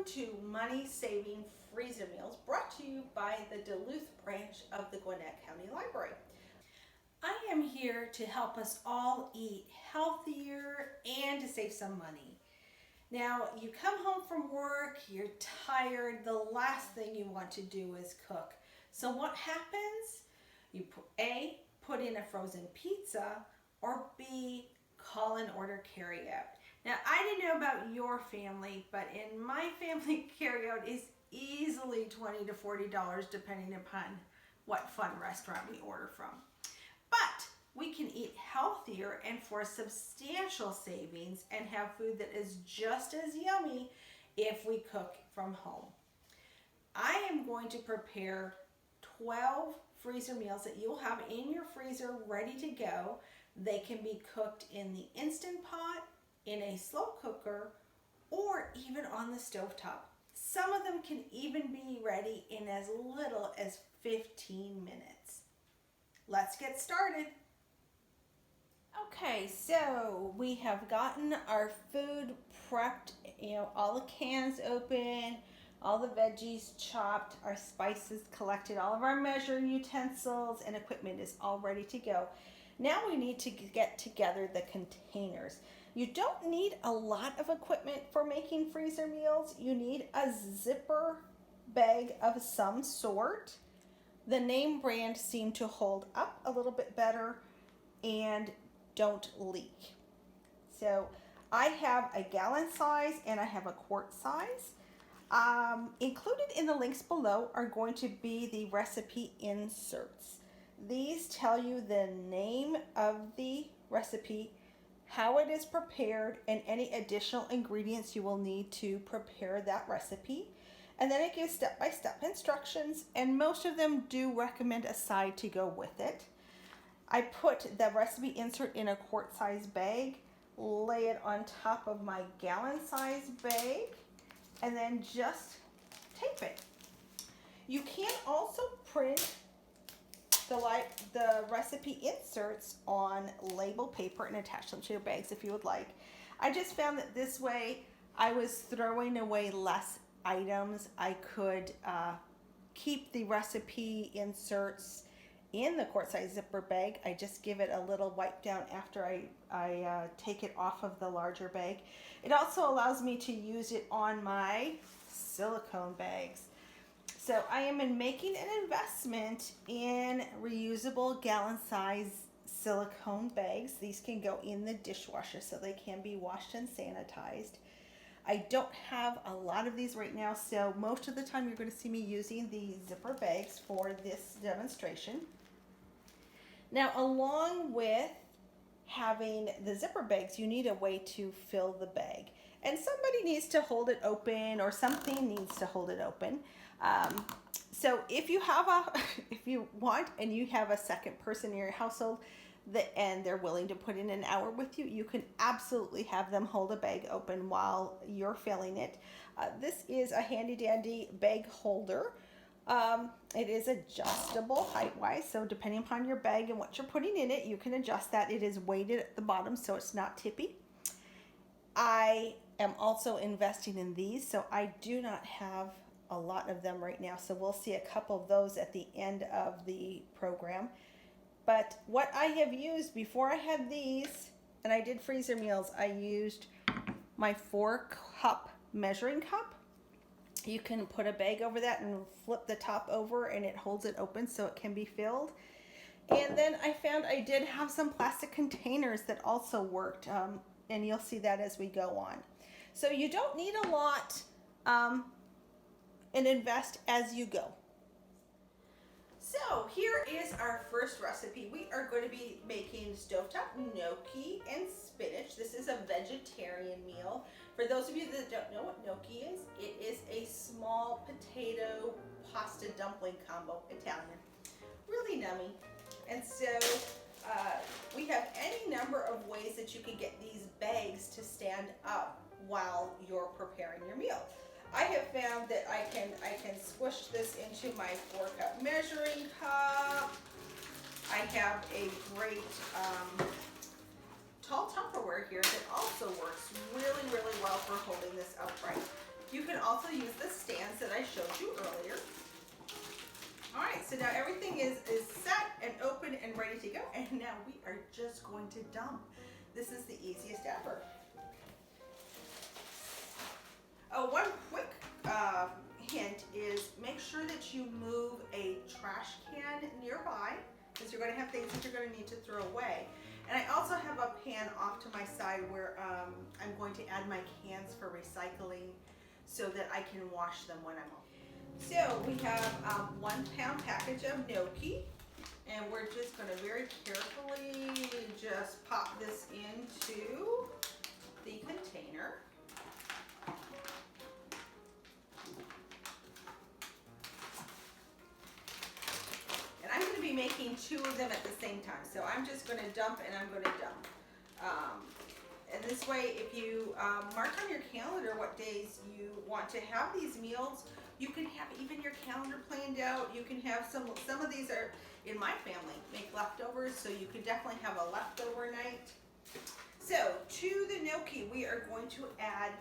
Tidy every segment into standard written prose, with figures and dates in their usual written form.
Welcome to Money Saving Freezer Meals, brought to you by the Duluth branch of the Gwinnett County Library. I am here to help us all eat healthier and to save some money. Now, you come home from work, you're tired, the last thing you want to do is cook. So what happens? You put in a frozen pizza, or B, call and order carryout. Now, I didn't know about your family, but in my family, carryout is easily $20 to $40 depending upon what fun restaurant we order from. But we can eat healthier and for substantial savings and have food that is just as yummy if we cook from home. I am going to prepare 12 freezer meals that you'll have in your freezer ready to go. They can be cooked in the Instant Pot, in a slow cooker, or even on the stovetop. Some of them can even be ready in as little as 15 minutes. Let's get started. Okay, so we have gotten our food prepped, all the cans open, all the veggies chopped, our spices collected, all of our measuring utensils and equipment is all ready to go. Now we need to get together the containers. You don't need a lot of equipment for making freezer meals. You need a zipper bag of some sort. The name brand seem to hold up a little bit better and don't leak. So I have a gallon size and I have a quart size. Included in the links below are going to be the recipe inserts. These tell you the name of the recipe, how it is prepared, and any additional ingredients you will need to prepare that recipe. And then it gives step-by-step instructions, and most of them do recommend a side to go with it. I put the recipe insert in a quart-size bag, lay it on top of my gallon-size bag, and then just tape it. You can also print the recipe inserts on label paper and attach them to your bags if you would like. I just found that this way I was throwing away less items. I could keep the recipe inserts in the quart-size zipper bag. I just give it a little wipe down after I take it off of the larger bag. It also allows me to use it on my silicone bags. So I am making an investment in reusable gallon-size silicone bags. These can go in the dishwasher so they can be washed and sanitized. I don't have a lot of these right now, so most of the time you're going to see me using the zipper bags for this demonstration. Now, along with having the zipper bags, you need a way to fill the bag. And somebody needs to hold it open, or something needs to hold it open. So if you want and you have a second person in your household and they're willing to put in an hour with you, you can absolutely have them hold a bag open while you're filling it. This is a handy dandy bag holder. It is adjustable height-wise, so depending upon your bag and what you're putting in it, you can adjust that. It is weighted at the bottom so it's not tippy. I am also investing in these, so I do not have a lot of them right now, so we'll see a couple of those at the end of the program. But what I have used before I had these, and I did freezer meals, I used my 4-cup measuring cup. You can put a bag over that and flip the top over and it holds it open so it can be filled. And then I found I did have some plastic containers that also worked, and you'll see that as we go on. So you don't need a lot, and invest as you go. So here is our first recipe. We are going to be making stovetop gnocchi and spinach. This is a vegetarian meal. For those of you that don't know what gnocchi is, it is a small potato pasta dumpling combo, Italian. Really yummy. And so we have any number of ways that you can get these bags to stand up while you're preparing your meal. I have found that I can squish this into my 4-cup measuring cup. I have a great tall Tupperware here that also works really, really well for holding this upright. You can also use the stands that I showed you earlier. All right, so now everything is set and open and ready to go. And now we are just going to dump. This is the easiest ever. Oh, one quick hint is make sure that you move a trash can nearby, because you're going to have things that you're going to need to throw away. And I also have a pan off to my side where I'm going to add my cans for recycling so that I can wash them when I'm home. So we have 1 pound package of gnocchi, and we're just going to very carefully just pop this into the container. And I'm going to be making 2 of them at the same time. So I'm just going to dump and I'm going to dump. And this way, if you mark on your calendar what days you want to have these meals, you can have even your calendar planned out. You can have some of these are, in my family, make leftovers, so you can definitely have a leftover night. So to the gnocchi, we are going to add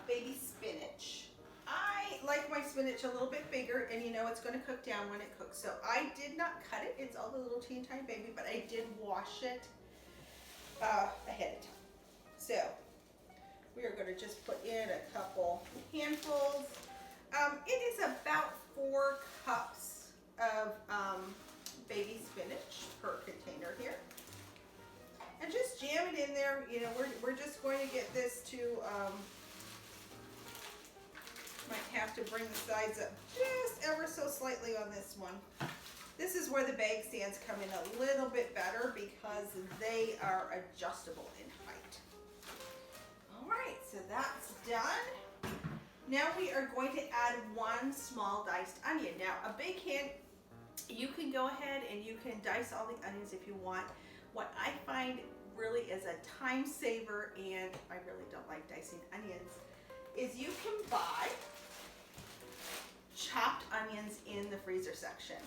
baby spinach. I like my spinach a little bit bigger, and you know it's going to cook down when it cooks. So I did not cut it. It's all the little teeny tiny baby, but I did wash it ahead of time. So we are going to just put in a couple handfuls. It is about 4 cups of baby spinach per container here. And just jam it in there. You know, we're just going to get this to, might have to bring the sides up just ever so slightly on this one. This is where the bag stands come in a little bit better because they are adjustable in height. All right, so that's done. Now we are going to add 1 small diced onion. Now a big hint, you can go ahead and you can dice all the onions if you want. What I find really is a time saver, and I really don't like dicing onions, is you can buy chopped onions in the freezer section.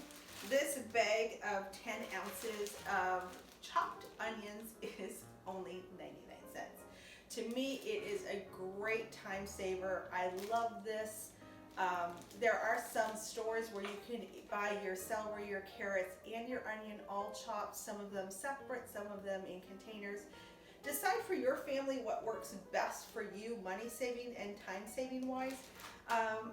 This bag of 10 ounces of chopped onions is only 99 cents. To me, it is a great time saver. I love this. There are some stores where you can buy your celery, your carrots, and your onion all chopped, some of them separate, some of them in containers. Decide for your family what works best for you, money saving and time saving wise.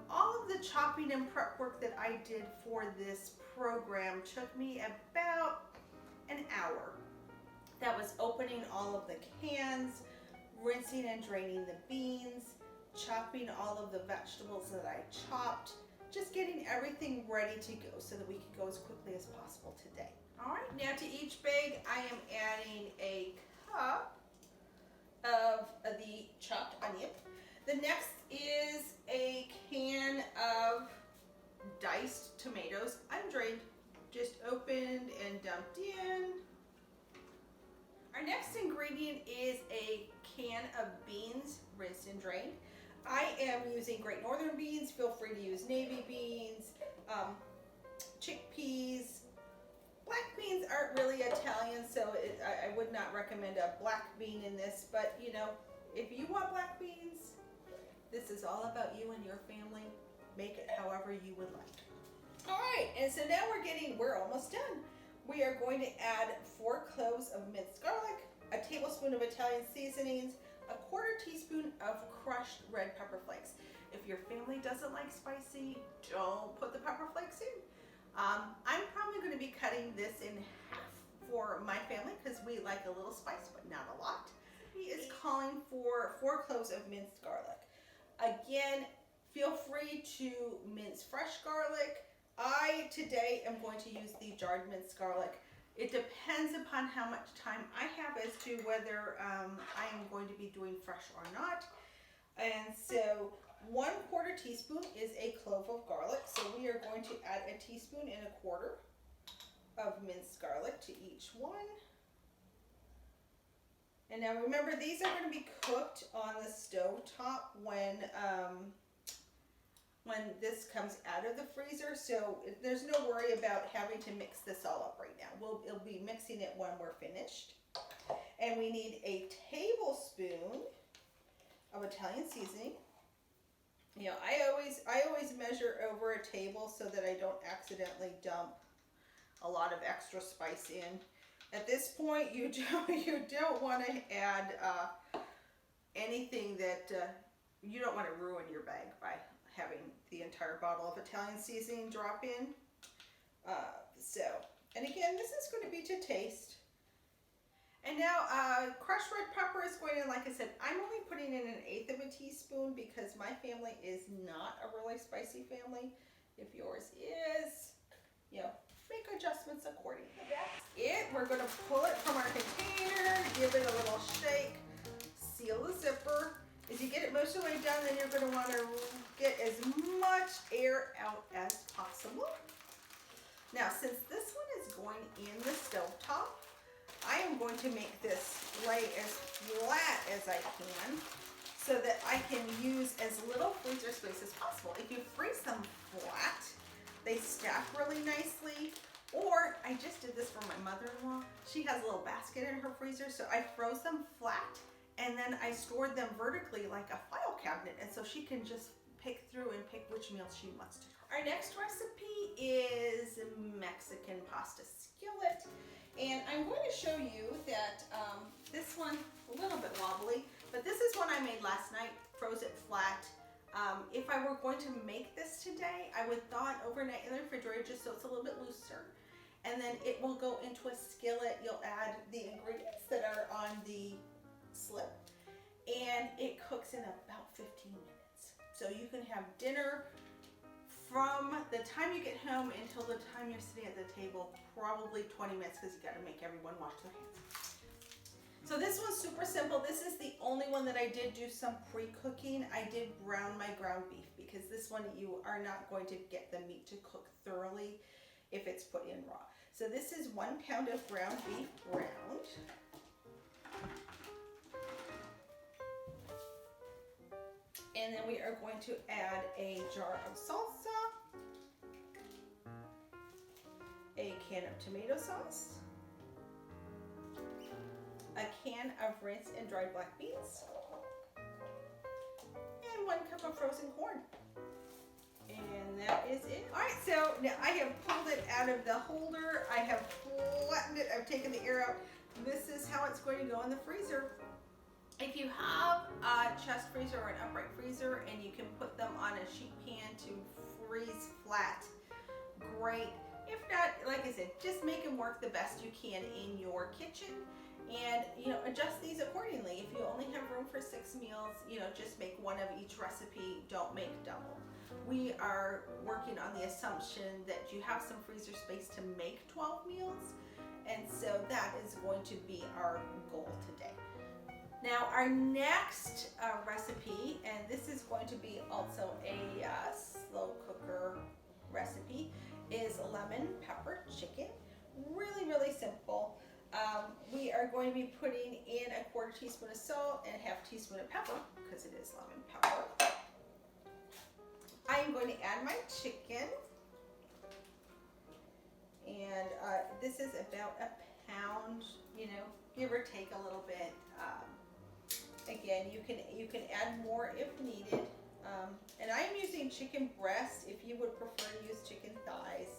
All of the chopping and prep work that I did for this program took me about an hour. That was opening all of the cans, rinsing and draining the beans, chopping all of the vegetables that I chopped, just getting everything ready to go so that we can go as quickly as possible today. All right, now to each bag, I am adding a cup of the chopped onion. The next is a can of diced tomatoes, undrained, just opened and dumped in. Our next ingredient is a can of beans, rinsed and drained. I am using Great Northern beans. Feel free to use navy beans, chickpeas. Black beans aren't really Italian, so I would not recommend a black bean in this, but you know, if you want black beans, this is all about you and your family. Make it however you would like. All right, and so now we're almost done. We are going to add 4 cloves of minced garlic, a tablespoon of Italian seasonings, a 1/4 teaspoon of crushed red pepper flakes. If your family doesn't like spicy, don't put the pepper flakes in. I'm probably going to be cutting this in half for my family because we like a little spice, but not a lot. He is calling for 4 cloves of minced garlic. Again, feel free to mince fresh garlic. I today am going to use the jarred minced garlic. It depends upon how much time I have as to whether I am going to be doing fresh or not. And so 1/4 teaspoon is a clove of garlic. So we are going to add 1 teaspoon and 1/4 of minced garlic to each one. And now remember, these are going to be cooked on the stove top when this comes out of the freezer, so there's no worry about having to mix this all up right now. We'll be mixing it when we're finished. And we need a tablespoon of Italian seasoning, You know, I always measure over a table so that I don't accidentally dump a lot of extra spice in. At this point, you don't want to add anything that you don't want to ruin your bag by having the entire bottle of Italian seasoning drop in. And again, this is going to be to taste. And now crushed red pepper is going in, like I said, I'm only putting in 1/8 of a teaspoon because my family is not a really spicy family. If yours is, you know, make adjustments accordingly. That's it. We're going to pull it from our container, give it a little shake, seal the zipper. As you get it most of the way down, then you're going to want to get as much air out as possible. Now, since this one is going in the stovetop, I am going to make this lay as flat as I can so that I can use as little freezer space as possible. If you freeze them flat, they stack really nicely. Or I just did this for my mother-in-law. She has a little basket in her freezer, so I froze them flat and then I stored them vertically like a file cabinet, and so she can just pick through and pick which meals she wants to cook. Our next recipe is Mexican pasta skillet. And I'm going to show you that this one, a little bit wobbly, but this is one I made last night, froze it flat. If I were going to make this today, I would thaw it overnight in the refrigerator just so it's a little bit looser. And then it will go into a skillet. You'll add the ingredients that are on the slip, and it cooks in about 15 minutes. So you can have dinner from the time you get home until the time you're sitting at the table, probably 20 minutes because you got to make everyone wash their hands. So this one's super simple. This is the only one that I did do some pre-cooking. I did brown my ground beef because this one you are not going to get the meat to cook thoroughly if it's put in raw. So this is 1 pound of ground beef browned. And then we are going to add a jar of salsa, a can of tomato sauce, a can of rinsed and dried black beans, and 1 cup of frozen corn. And that is it. All right, so now I have pulled it out of the holder. I have flattened it. I've taken the air out. This is how it's going to go in the freezer. If you have a chest freezer or an upright freezer and you can put them on a sheet pan to freeze flat, great. If not, like I said, just make them work the best you can in your kitchen, and adjust these accordingly. If you only have room for 6 meals, just make 1 of each recipe. Don't make double. We are working on the assumption that you have some freezer space to make 12 meals, and so that is going to be our goal today. Now our next recipe, and this is going to be also a slow cooker recipe, is lemon pepper chicken. Really, really simple. We are going to be putting in a 1/4 teaspoon of salt and 1/2 teaspoon of pepper because it is lemon pepper. I am going to add my chicken, and this is about 1 pound, give or take a little bit. Again, you can add more if needed. And I am using chicken breast. If you would prefer to use chicken thighs,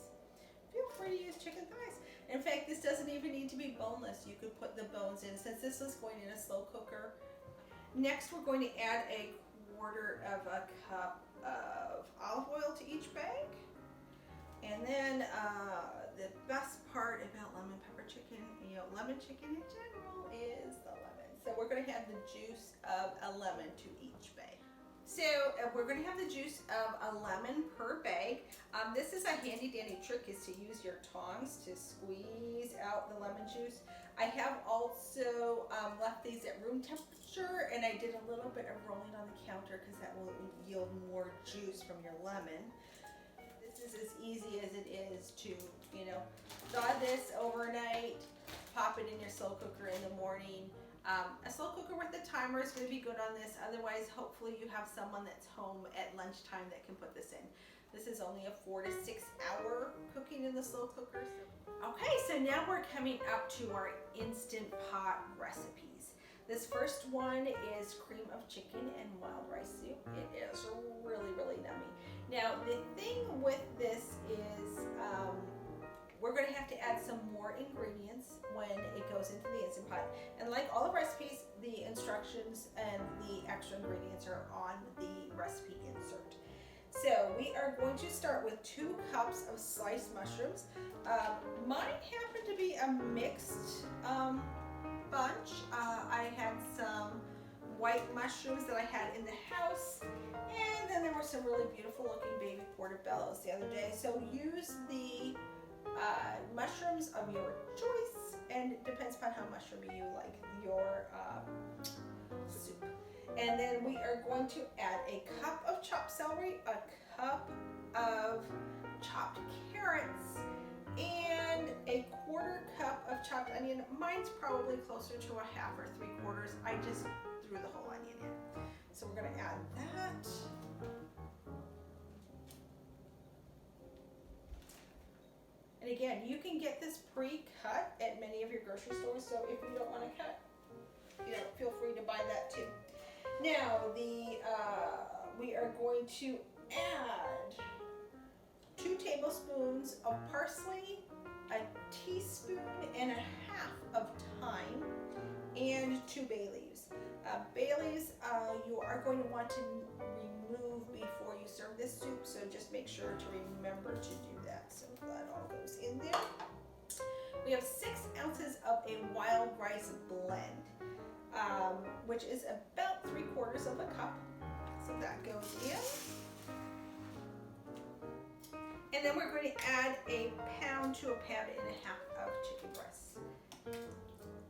feel free to use chicken thighs. In fact, this doesn't even need to be boneless. You could put the bones in since this is going in a slow cooker. Next, we're going to add a 1/4 cup of olive oil to each bag. And then the best part about lemon pepper chicken, lemon chicken in general, is the lemon. So we're going to have the juice of a lemon to each bag. So we're going to have the juice of a lemon per bag. This is a handy dandy trick, is to use your tongs to squeeze out the lemon juice. I have also left these at room temperature, and I did a little bit of rolling on the counter because that will yield more juice from your lemon. This is as easy as it is to, thaw this overnight, pop it in your slow cooker in the morning. A slow cooker with a timer is going to be good on this. Otherwise, hopefully you have someone that's home at lunchtime that can put this in. This is only a 4 to 6 hour cooking in the slow cooker. Okay, so now we're coming up to our Instant Pot recipes. This first one is cream of chicken and wild rice soup. It is really, really yummy. Now, the thing with this is we're going to have to add some more ingredients when it goes into the Instant Pot. And like all the recipes, the instructions and the extra ingredients are on the recipe insert. So we are going to start with 2 cups of sliced mushrooms. Mine happened to be a mixed bunch. I had some white mushrooms that I had in the house, and then there were some really beautiful looking baby portobellos the other day. So use the mushrooms of your choice, and it depends upon how mushroomy you like your soup. And then we are going to add a cup of chopped celery, a cup of chopped carrots, and a 1/4 cup of chopped onion. Mine's probably closer to a 1/2 or 3/4. I just threw the whole onion in. So we're going to add that. And again, you can get this pre-cut at many of your grocery stores, so if you don't want to cut, feel free to buy that too. Now, we are going to add 2 tablespoons of parsley, a teaspoon and a 1/2 of thyme, and 2 bay leaves. Bay leaves you are going to want to remove before you serve this soup, so just make sure to remember to do that. So that all goes in there. We have 6 ounces of a wild rice blend, which is about 3/4 of a cup. So that goes in. And then we're going to add a pound to a pound and a half of chicken breasts.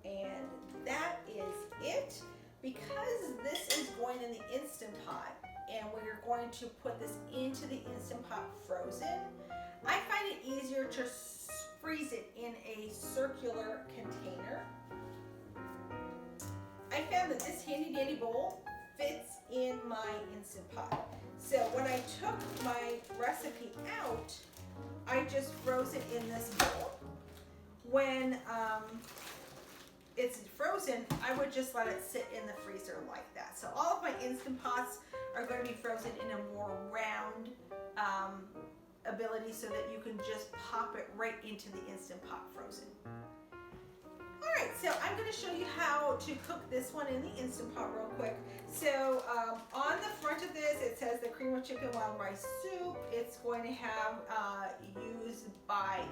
And that is it. Because this is going in the Instant Pot, and we're going to put this into the Instant Pot frozen, I find it easier to freeze it in a circular container. I found that this handy dandy bowl fits in my Instant Pot. So when I took my recipe out, I just froze it in this bowl. When it's frozen, I would just let it sit in the freezer like that. So all of my Instant Pots are going to be frozen in a more round ability so that you can just pop it right into the Instant Pot frozen. Alright, so I'm going to show you how to cook this one in the Instant Pot real quick. So on the front of this, it says the cream of chicken wild rice soup. It's going to have used by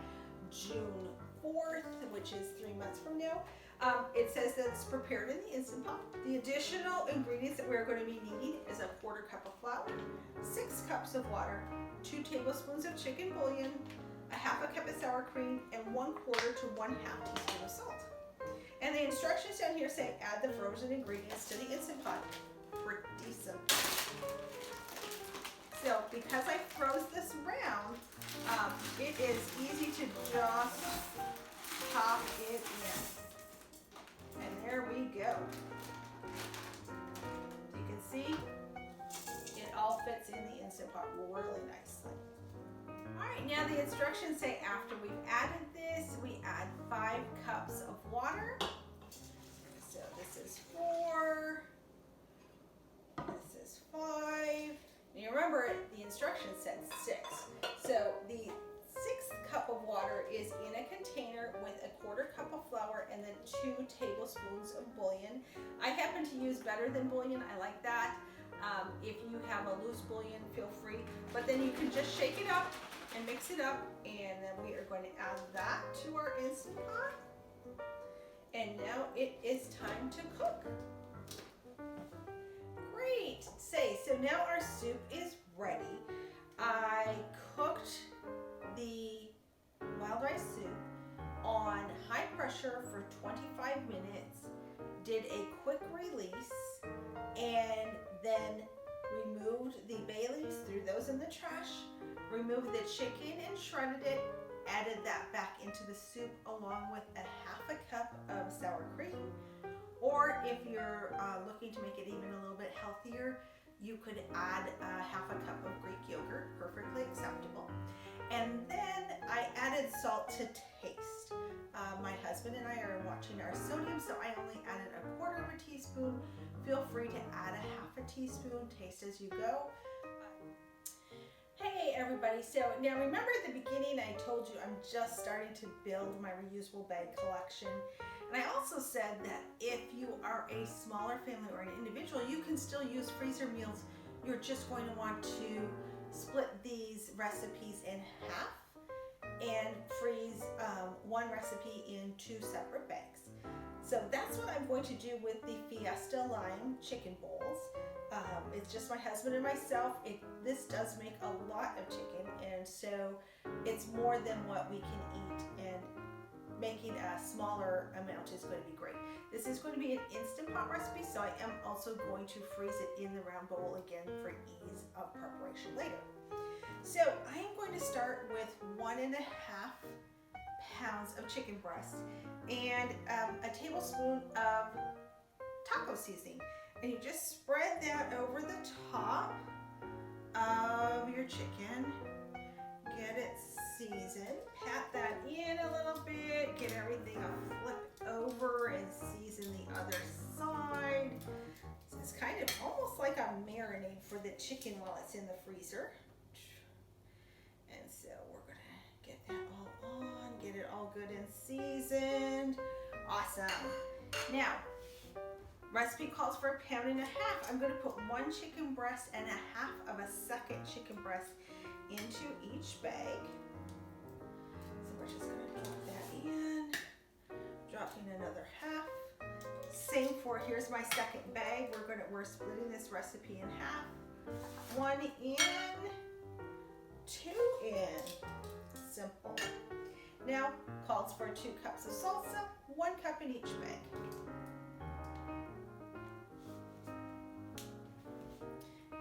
June 4th, which is 3 months from now. It says that it's prepared in the Instant Pot. The additional ingredients that we're going to be needing is a 1/4 cup of flour, 6 cups of water, 2 tablespoons of chicken bouillon, a 1/2 cup of sour cream, and 1/4 to 1/2 teaspoon of salt. And the instructions down here say add the frozen ingredients to the Instant Pot. Pretty simple. So because I froze this round, it is easy to just pop it in. And there we go. You can see it all fits in the Instant Pot really nicely. Alright, now the instructions say after we've added this, we add 5 cups of water. So this is 4, this is 5. Now you remember the instructions said 6. So the 6th cup of water is in a container with a 1/4 cup of flour and then 2 tablespoons of bouillon. I happen to use better than bouillon. I like that. If you have a loose bouillon, feel free. But then you can just shake it up and mix it up. And then we are going to add that to our Instant Pot. And now it is time to cook. Great. So now our soup is ready. I cooked the wild rice soup on high pressure for 25 minutes, did a quick release, and then removed the bay leaves, threw those in the trash, removed the chicken and shredded it, added that back into the soup along with a 1/2 cup of sour cream. Or if you're looking to make it even a little bit healthier, you could add a 1/2 cup of Greek yogurt, perfectly acceptable. And then I added salt to taste. My husband and I are watching our sodium, so I only added a 1/4 teaspoon teaspoon. Feel free to add a half a teaspoon, taste as you go. Hey everybody, so now remember at the beginning I told you I'm just starting to build my reusable bag collection, and I also said that if you are a smaller family or an individual, you can still use freezer meals. You're just going to want to split these recipes in half and freeze one recipe in 2 separate bags. So that's what I'm going to do with the Fiesta Lime chicken bowls. It's just my husband and myself. This does make a lot of chicken, and so it's more than what we can eat, and making a smaller amount is going to be great. This is going to be an Instant Pot recipe, so I am also going to freeze it in the round bowl again for ease of preparation later. So I am going to start with 1.5 pounds of chicken breast and a tablespoon of taco seasoning. And you just spread that over the top of your chicken. Get it seasoned. Pat that in a little bit. Get everything a flip over and season the other side. So it's kind of almost like a marinade for the chicken while it's in the freezer. And so we're gonna get that all on, get it all good and seasoned. Awesome. Now, recipe calls for 1.5 pounds. I'm going to put 1 chicken breast and a half of a second chicken breast into each bag. So we're just going to drop that in. Dropping another half. Same for, here's my second bag. We're splitting this recipe in half. 1 in, 2 in. Simple. Now calls for 2 cups of salsa, 1 cup in each bag.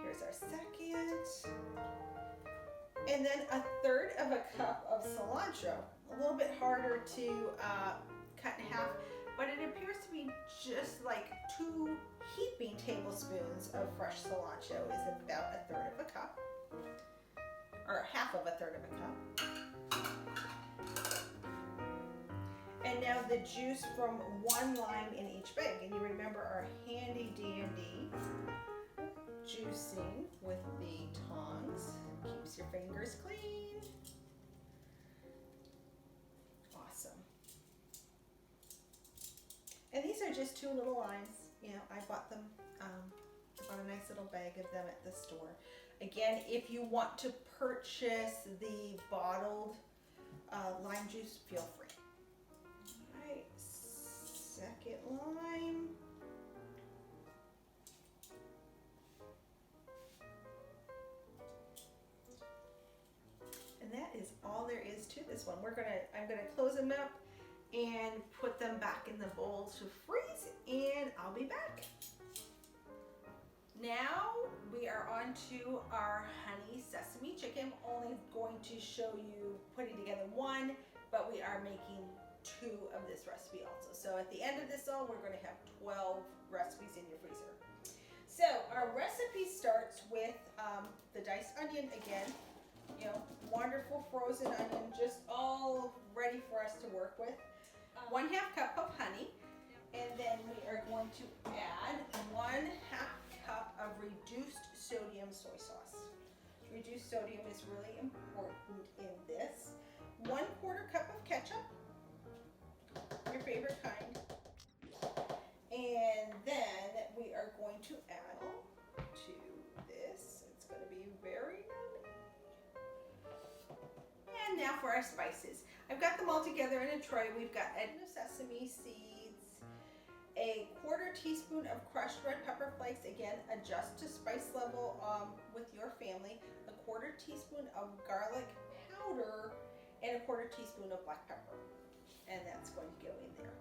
Here's our second. And then 1/3 of a cup of cilantro. A little bit harder to cut in half, but it appears to be just like 2 heaping tablespoons of fresh cilantro is about 1/3 of a cup, or half of 1/3 of a cup. And now the juice from 1 lime in each bag. And you remember our handy dandy juicing with the tongs. Keeps your fingers clean. Awesome. And these are just 2 little limes. You know, I bought them, I bought a nice little bag of them at the store. Again, if you want to purchase the bottled lime juice, feel free. All right, second lime. And that is all there is to this one. I'm gonna close them up and put them back in the bowl to freeze, and I'll be back. Now we are on to our honey sesame chicken. I'm only going to show you putting together 1, but we are making 2 of this recipe also. So at the end of this all, we're going to have 12 recipes in your freezer. So our recipe starts with the diced onion again. You know, wonderful frozen onion, just all ready for us to work with. 1/2 cup of honey, and then we are going to add 1/2 cup of reduced sodium soy sauce. Reduced sodium is really important in this. 1/4 cup of ketchup, your favorite kind. And then we are going to add to this. It's going to be very yummy. And now for our spices. I've got them all together in a tray. We've got sesame seeds, a 1/4 teaspoon of crushed red pepper flakes. Again, adjust to spice level with your family. A 1/4 teaspoon of garlic powder and a 1/4 teaspoon of black pepper. And that's going to go in there.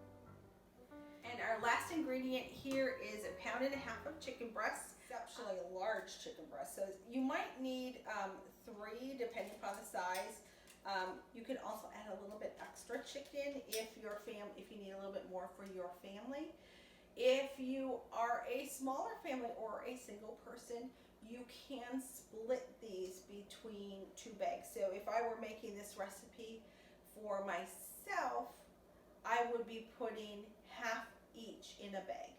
And our last ingredient here is 1.5 pounds of chicken breasts. Exceptionally large chicken breast. So you might need 3 depending upon the size. You can also add a little bit extra chicken if you need a little bit more for your family. If you are a smaller family or a single person, you can split these between 2 bags. So if I were making this recipe for myself, I would be putting half each in a bag.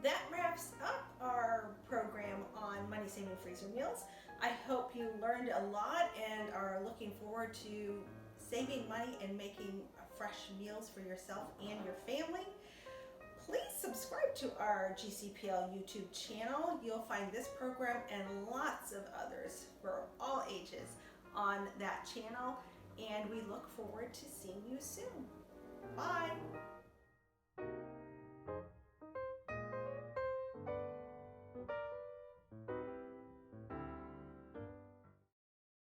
that wraps up our program on money saving freezer meals. I hope you learned a lot and are looking forward to saving money and making fresh meals for yourself and your family. Please subscribe to our GCPL YouTube channel. You'll find this program and lots of others for all ages on that channel, and we look forward to seeing you soon.